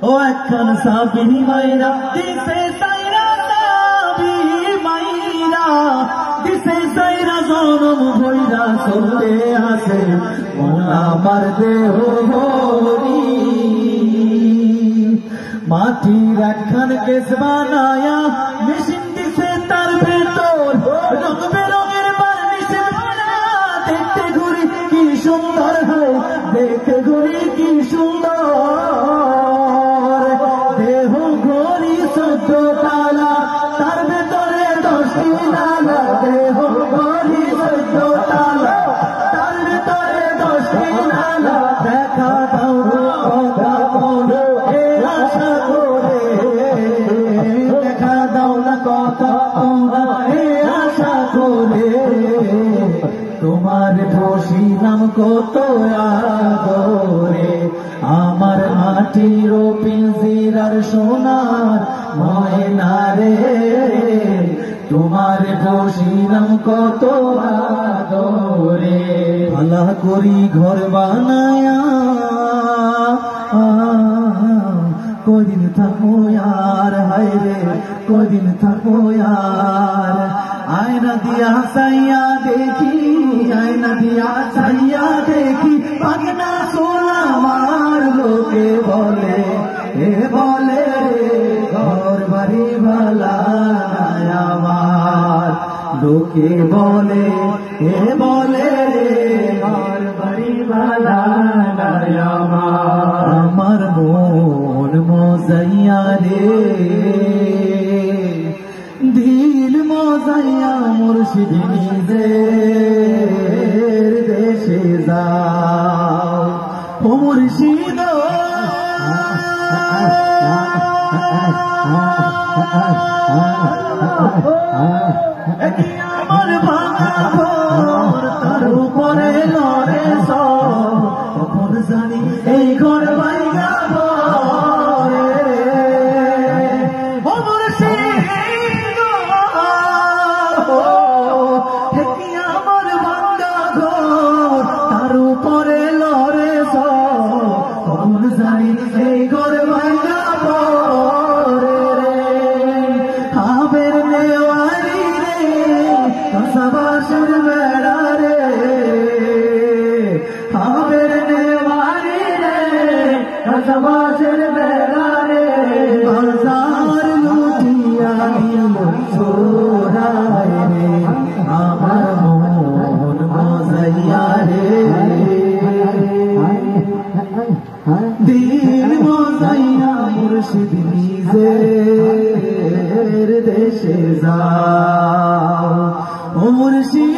ও একখান সাবিনী মাইরা দিছে সাইরা সাবি মাইরা দিছে সাইরা জনম ভইরা চলতে আছে আমার দেহ হরি মাটির একখান কেস বানায়া মেশিন দিছে তার ভেতর রং বেরঙের বার্নিশে ভরা দেখতে ঘুরি কি সুন্দর হয় দেখতে ঘুরি কি সুন্দর দেহ ঘড়ি 14 তালা তার ভেতরে 10টি নালা দেহ ঘড়ি 14 তালা তার ভেতরে 10টি নালা দেখা দাও কথা বলো এ আশা করে দেখা দাও না কথা এ আশা করে তোমার বসিলাম কত আদরে আমার মাটির পিঞ্জিরার সোনার ময়না রে তোমার বসিলাম কত আদরে ভালা করি ঘর বানায়া কদিন থাকো আর হায় রে কদিন থাকো আর আয়না দিয়া চাইয়া দেখি আয়না দিয়া চাইয়া দেখি পাগনা সোনা আমার লোকে বলে এ বলে ঘর বাড়ি ভালা আমার লোকে বলে এ বলে ঘর বাড়ি ভালা আমার মন মজাইয়া রে দিল মজাইয়া মুর্শিদ নিজের দেশে যাও ও মুর্শিদ আমার ভাঙা ঘর তার উপরে লড়ে সব কখন জানি এই ঘর ভাঙা তার উপরে লড়ে সব জানি এই ঘর ভাঙা খাবের নেওয়ারি রে কসাবাসের বেড়া রে খাবের নেওয়ারি রে কসাবাসের বেড়া রে বাজার লুটিয়া নিল ছোড়ায় রে আমার মন মজাইয়া রে দিল মজাইয়া মুর্শিদ নিজের দেশে যাও ও মুর্শিদ